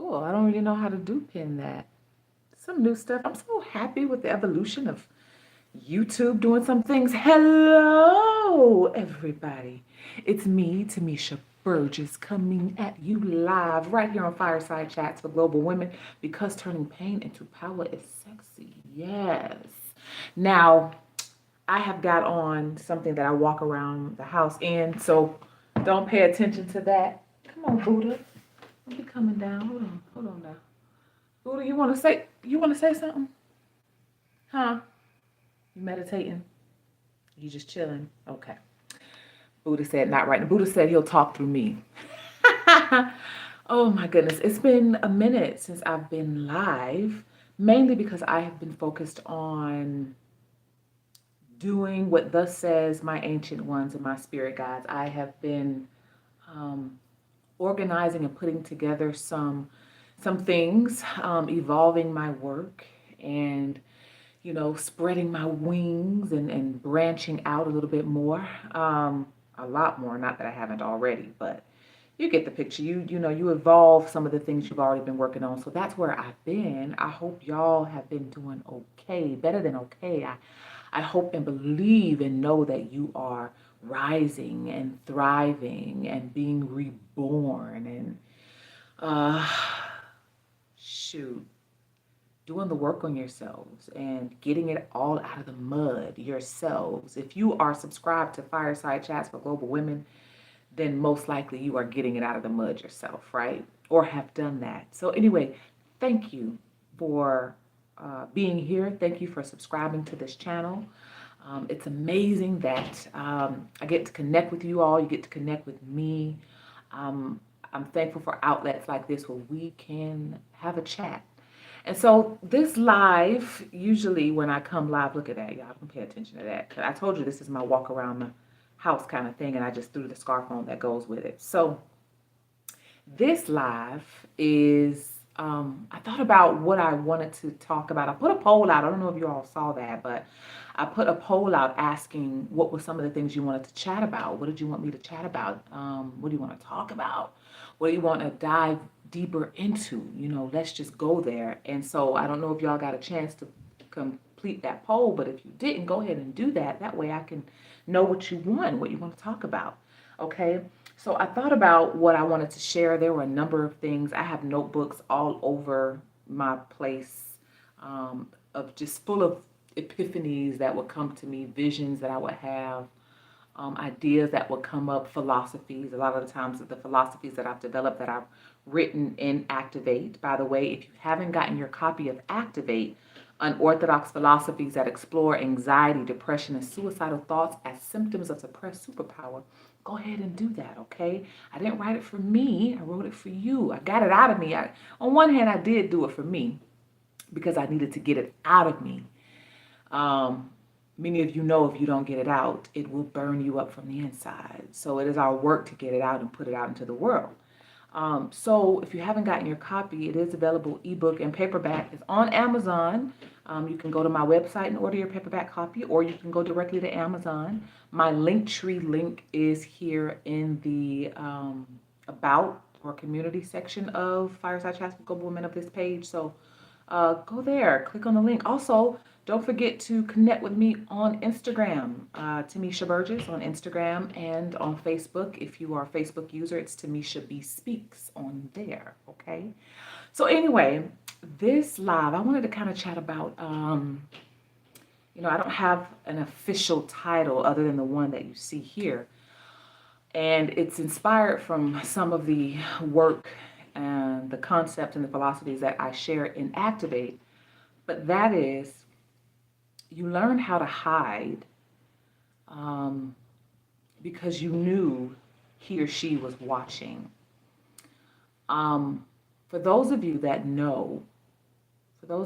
Cool. I don't really know how to do pin that. Some new stuff. I'm so happy with the evolution of YouTube doing some things. Hello, everybody. It's me, Timmésha Burgess, coming at you live right here on Fireside Chats for Global Women because turning pain into power is sexy. Yes. Now, I have got on something that I walk around the house in, so don't pay attention to that. Come on, Buddha. Don't be coming down. Hold on now. Buddha, you wanna say something? Huh? You meditating? You just chilling? Okay. Buddha said not right. The Buddha said he'll talk through me. Oh my goodness. It's been a minute since I've been live, mainly because I have been focused on doing what thus says my ancient ones and my spirit guides. I have been um, organizing and putting together some things, evolving my work and spreading my wings and branching out a little bit more. A lot more, not that I haven't already, but you get the picture. You evolve some of the things you've already been working on. So that's where I've been. I hope y'all have been doing okay, better than okay. I hope and believe and know that you are rising and thriving and being reborn and uh shoot, doing the work on yourselves and getting it all out of the mud yourselves. If you are subscribed to Fireside Chats for Global Women, then most likely you are getting it out of the mud yourself, right? Or have done that. So, anyway, thank you for being here. Thank you for subscribing to this channel. It's amazing that I get to connect with you all. You get to connect with me. I'm thankful for outlets like this where we can have a chat. And so this live, usually when I come live, look at that, y'all can pay attention to that. I told you this is my walk around the house kind of thing, and I just threw the scarf on that goes with it. So this live is, I thought about what I wanted to talk about. I put a poll out. I don't know if you all saw that, but I put a poll out asking what were some of the things you wanted to chat about. What did you want me to chat about? What do you want to talk about? What do you want to dive deeper into? Let's just go there. And so I don't know if y'all got a chance to complete that poll, but if you didn't, go ahead and do that. That way I can know what you want, what you want to talk about. Okay. So I thought about what I wanted to share. There were a number of things. I have notebooks all over my place, of just full of epiphanies that would come to me, visions that I would have, ideas that would come up, philosophies. A lot of the times, the philosophies that I've developed that I've written in Activate. By the way, if you haven't gotten your copy of Activate, Unorthodox Philosophies that Explore Anxiety, Depression, and Suicidal Thoughts as Symptoms of Suppressed Superpower, go ahead and do that, okay? I didn't write it for me. I wrote it for you. I got it out of me. On one hand, I did do it for me because I needed to get it out of me. Many of you know if you don't get it out, it will burn you up from the inside. So it is our work to get it out and put it out into the world. So if you haven't gotten your copy, it is available ebook and paperback. It's on Amazon. You can go to my website and order your paperback copy, or you can go directly to Amazon. My Linktree link is here in the about or community section of Fireside Chats with Global Women of this page. So go there, click on the link. Also, don't forget to connect with me on Instagram, Timmésha Burgess on Instagram and on Facebook. If you are a Facebook user, it's Timmésha B Speaks on there, okay? So anyway, this live, I wanted to kind of chat about, I don't have an official title other than the one that you see here. And it's inspired from some of the work and the concepts and the philosophies that I share in Activate. But that is, you learn how to hide because you knew he or she was watching. For those of you that know, the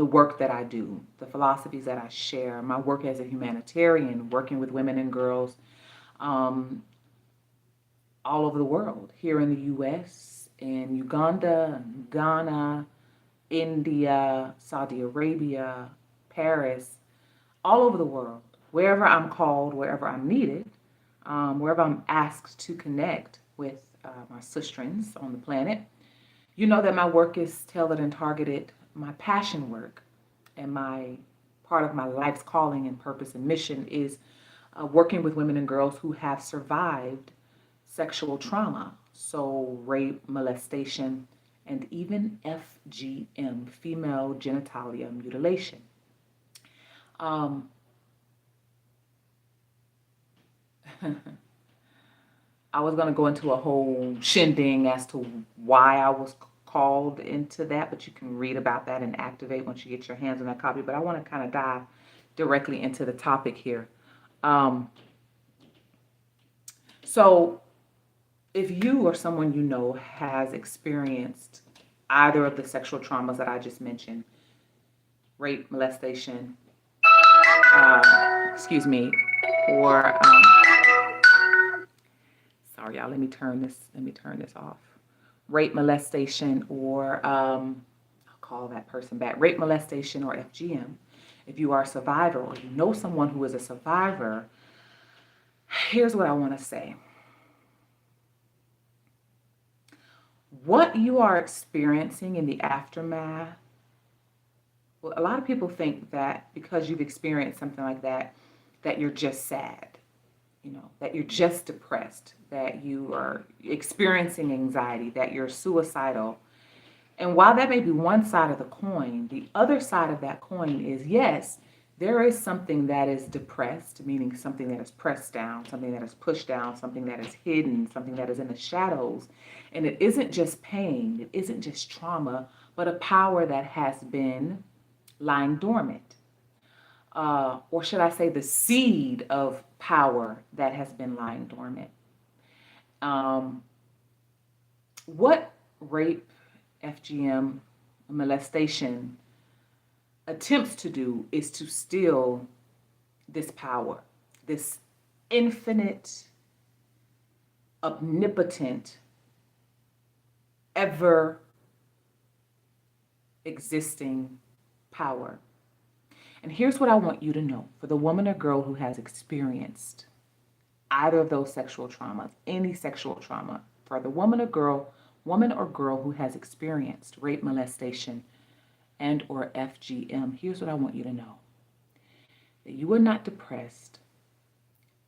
work that I do, the philosophies that I share, my work as a humanitarian, working with women and girls all over the world, here in the U.S., in Uganda, Ghana, India, Saudi Arabia, Paris, all over the world, wherever I'm called, wherever I'm needed, wherever I'm asked to connect with my sistrins on the planet, you know that my work is tailored and targeted. My passion work and my part of my life's calling and purpose and mission is working with women and girls who have survived sexual trauma, so rape, molestation, and even FGM, female genitalia mutilation. Um, I was going to go into a whole shindig as to why I was called into that, but you can read about that and activate once you get your hands on that copy. But I want to kind of dive directly into the topic here. Um, so, if you or someone you know has experienced either of the sexual traumas that I just mentioned, rape, molestation, excuse me, or sorry, y'all. Let me turn this off. Rape, molestation, or I'll call that person back. Rape, molestation, or FGM. If you are a survivor or you know someone who is a survivor, here's what I want to say. What you are experiencing in the aftermath, well, a lot of people think that because you've experienced something like that, that you're just sad, that you're just depressed, that you are experiencing anxiety, that you're suicidal. And while that may be one side of the coin, the other side of that coin is yes, there is something that is depressed, meaning something that is pressed down, something that is pushed down, something that is hidden, something that is in the shadows. And it isn't just pain, it isn't just trauma, but a power that has been lying dormant. Or should I say the seed of power that has been lying dormant. Um, what rape, FGM, molestation attempts to do is to steal this power, this infinite, omnipotent, ever existing power. And here's what I want you to know for the woman or girl who has experienced either of those sexual traumas, any sexual trauma, for the woman or girl who has experienced rape, molestation, and or FGM, here's what I want you to know. That you are not depressed,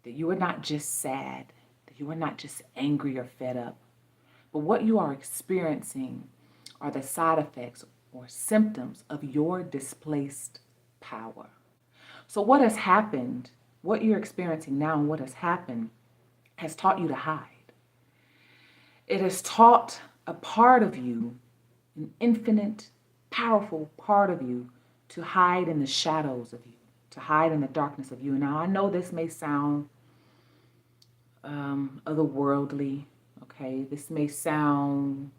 that you are not just sad, that you are not just angry or fed up, but what you are experiencing are the side effects or symptoms of your displaced power. So what has happened, what you're experiencing now and what has happened has taught you to hide. It has taught a part of you, an infinite, powerful part of you, to hide in the shadows of you, to hide in the darkness of you. Now, I know this may sound otherworldly, okay? This may sound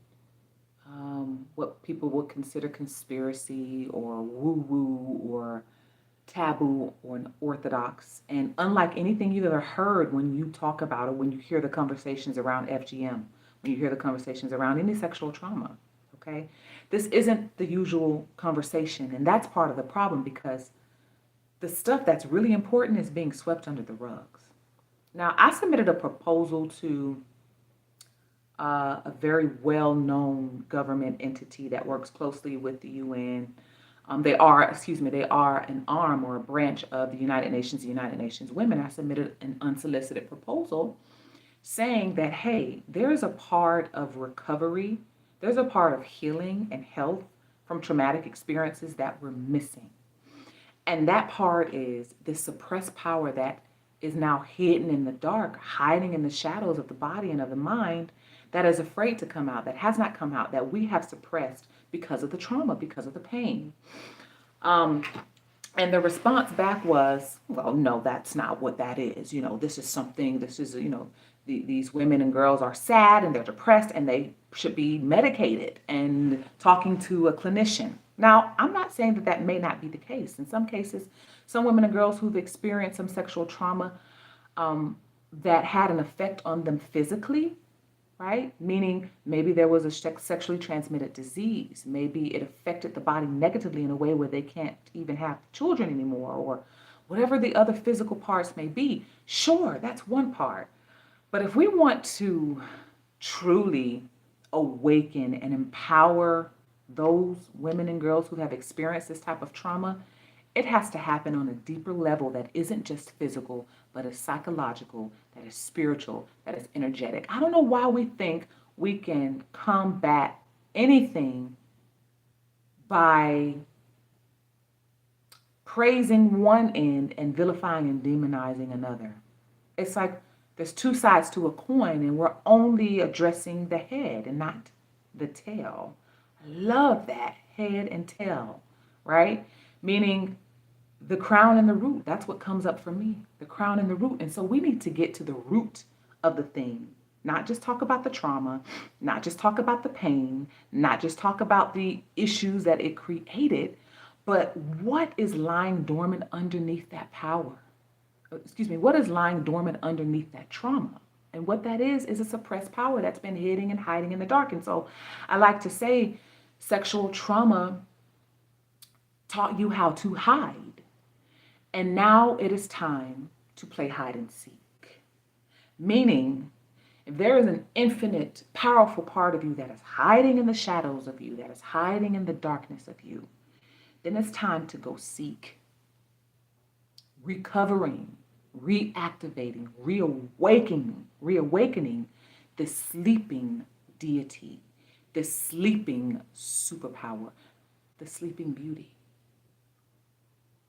what people would consider conspiracy or woo-woo or taboo or unorthodox. And unlike anything you've ever heard when you talk about it, when you hear the conversations around FGM, when you hear the conversations around any sexual trauma, okay? This isn't the usual conversation, and that's part of the problem because the stuff that's really important is being swept under the rugs. Now, I submitted a proposal to a very well-known government entity that works closely with the UN. They are an arm or a branch of the United Nations Women. I submitted an unsolicited proposal saying that, hey, there's a part of recovery, there's a part of healing and health from traumatic experiences that we're missing. And that part is the suppressed power that is now hidden in the dark, hiding in the shadows of the body and of the mind, that is afraid to come out, that has not come out, that we have suppressed because of the trauma, because of the pain. And the response back was, well, no, that's not what that is. These women and girls are sad and they're depressed and they should be medicated and talking to a clinician. Now, I'm not saying that that may not be the case. In some cases, some women and girls who've experienced some sexual trauma that had an effect on them physically, right? Meaning maybe there was a sexually transmitted disease. Maybe it affected the body negatively in a way where they can't even have children anymore, or whatever the other physical parts may be. Sure, that's one part. But if we want to truly awaken and empower those women and girls who have experienced this type of trauma, it has to happen on a deeper level that isn't just physical, but is psychological, that is spiritual, that is energetic. I don't know why we think we can combat anything by praising one end and vilifying and demonizing another. It's like there's two sides to a coin, and we're only addressing the head and not the tail. I love that, head and tail, right? Meaning the crown and the root. That's what comes up for me, the crown and the root. And so we need to get to the root of the thing, not just talk about the trauma, not just talk about the pain, not just talk about the issues that it created, but what is lying dormant underneath that power? Excuse me, what is lying dormant underneath that trauma? And what that is a suppressed power that's been hiding and hiding in the dark. And so I like to say sexual trauma taught you how to hide. And now it is time to play hide and seek. Meaning, if there is an infinite, powerful part of you that is hiding in the shadows of you, that is hiding in the darkness of you, then it's time to go seek. Recovering, reactivating, reawakening this sleeping deity, this sleeping superpower, the sleeping beauty,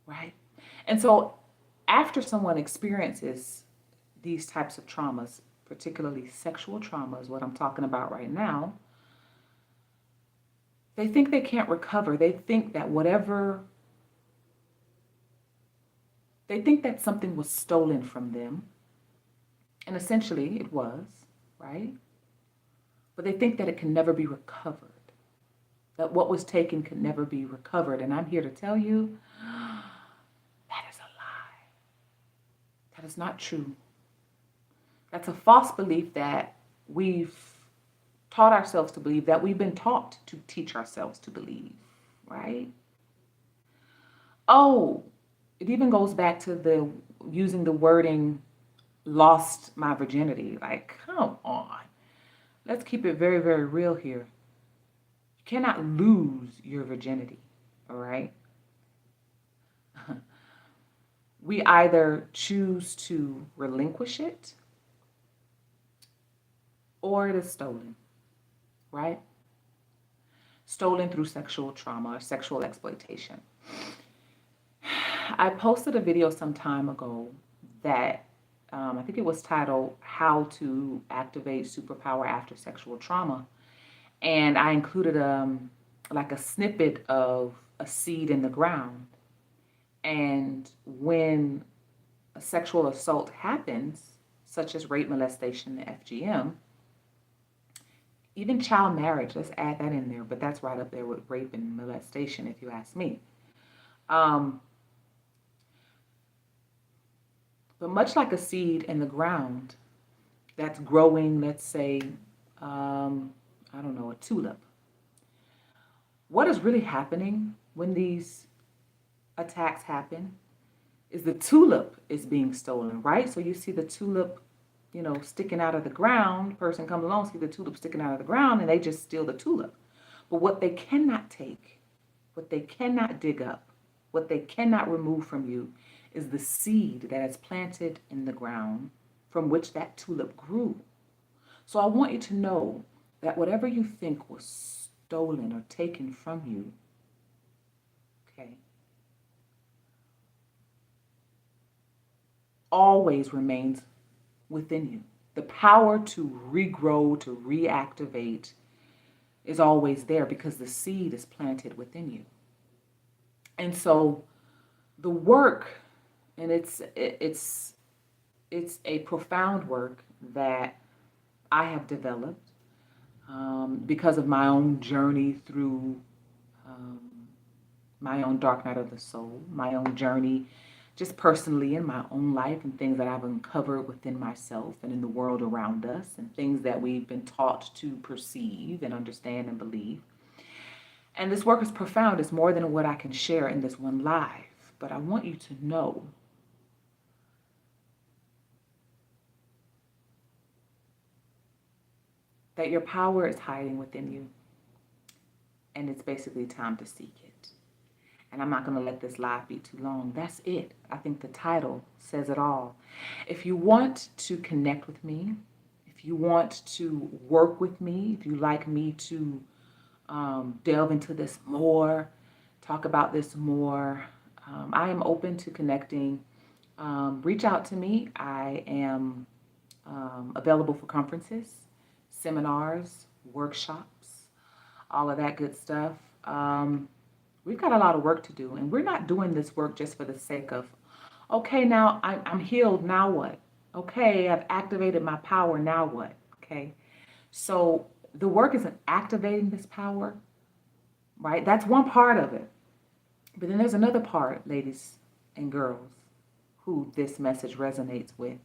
right? And so after someone experiences these types of traumas, particularly sexual traumas, what I'm talking about right now, they think they can't recover. They think that something was stolen from them. And essentially it was, right? But they think that it can never be recovered. That what was taken can never be recovered. And I'm here to tell you, that is a lie. That is not true. That's a false belief that we've taught ourselves to believe, that we've been taught to teach ourselves to believe, right? Oh, it even goes back to using the wording lost my virginity. Like, come on. Let's keep it very, very real here. You cannot lose your virginity, all right? We either choose to relinquish it or it is stolen, right? Stolen through sexual trauma or sexual exploitation. I posted a video some time ago that I think it was titled How to Activate Superpower After Sexual Trauma. And I included like a snippet of a seed in the ground. And when a sexual assault happens, such as rape, molestation, the FGM, even child marriage, let's add that in there, but that's right up there with rape and molestation, if you ask me. But much like a seed in the ground that's growing, let's say, I don't know, a tulip. What is really happening when these attacks happen is the tulip is being stolen, right? So you see the tulip, sticking out of the ground. Person comes along, see the tulip sticking out of the ground, and they just steal the tulip. But what they cannot take, what they cannot dig up, what they cannot remove from you is the seed that is planted in the ground from which that tulip grew. So I want you to know that whatever you think was stolen or taken from you, okay, always remains within you. The power to regrow, to reactivate is always there because the seed is planted within you. And so the work, and it's a profound work that I have developed because of my own journey through my own dark night of the soul, my own journey just personally in my own life and things that I've uncovered within myself and in the world around us and things that we've been taught to perceive and understand and believe. And this work is profound. It's more than what I can share in this one live. But I want you to know that your power is hiding within you, and it's basically time to seek it. And I'm not going to let this live be too long. That's it. I think the title says it all. If you want to connect with me, if you want to work with me, if you like me to delve into this more, talk about this more, I am open to connecting. Reach out to me. I am available for conferences, seminars, workshops, all of that good stuff. We've got a lot of work to do, and we're not doing this work just for the sake of, okay, now I'm healed, now what? Okay, I've activated my power, now what? Okay, so the work isn't activating this power, right? That's one part of it. But then there's another part, ladies and girls, who this message resonates with.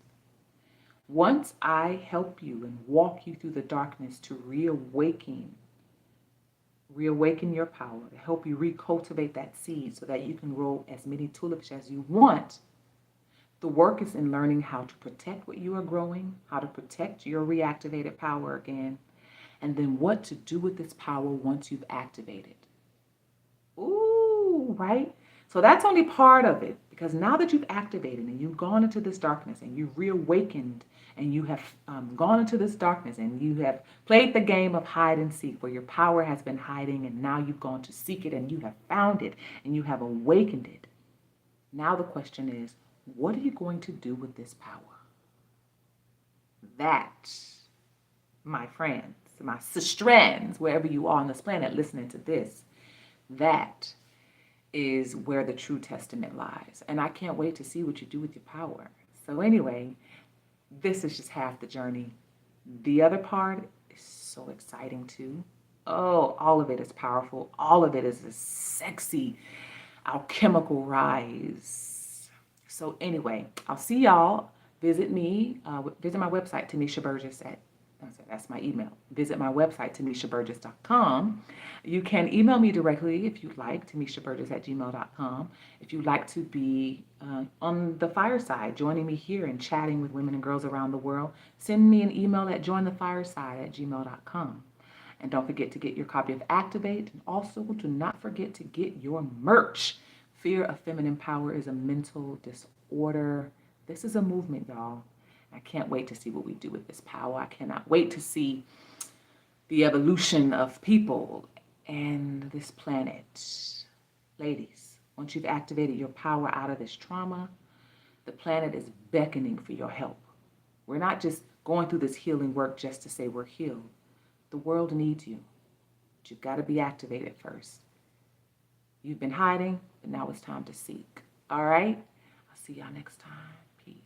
Once I help you and walk you through the darkness to reawaken your power, to help you recultivate that seed so that you can grow as many tulips as you want. The work is in learning how to protect what you are growing, how to protect your reactivated power again, and then what to do with this power once you've activated. Ooh, right? So that's only part of it, because now that you've activated and you've gone into this darkness and you've reawakened and you have gone into this darkness and you have played the game of hide and seek where your power has been hiding, and now you've gone to seek it and you have found it and you have awakened it. Now the question is, what are you going to do with this power? That, my friends, my sisters, wherever you are on this planet listening to this, that is where the true testament lies. And I can't wait to see what you do with your power. So anyway, this is just half the journey. The other part is so exciting too. Oh, all of it is powerful. All of it is a sexy alchemical rise. So anyway, I'll see y'all. Visit me. Visit my website, Timmésha Burgess that's my email. Visit my website, TimméshaBurgess.com. You can email me directly if you'd like, TimméshaBurgess@gmail.com. If you'd like to be on the Fireside, joining me here and chatting with women and girls around the world, send me an email at jointhefireside@gmail.com. And don't forget to get your copy of Activate. And also, do not forget to get your merch. Fear of Feminine Power is a mental disorder. This is a movement, y'all. I can't wait to see what we do with this power. I cannot wait to see the evolution of people and this planet. Ladies, once you've activated your power out of this trauma, the planet is beckoning for your help. We're not just going through this healing work just to say we're healed. The world needs you, but you've got to be activated first. You've been hiding, but now it's time to seek. All right? I'll see y'all next time. Peace.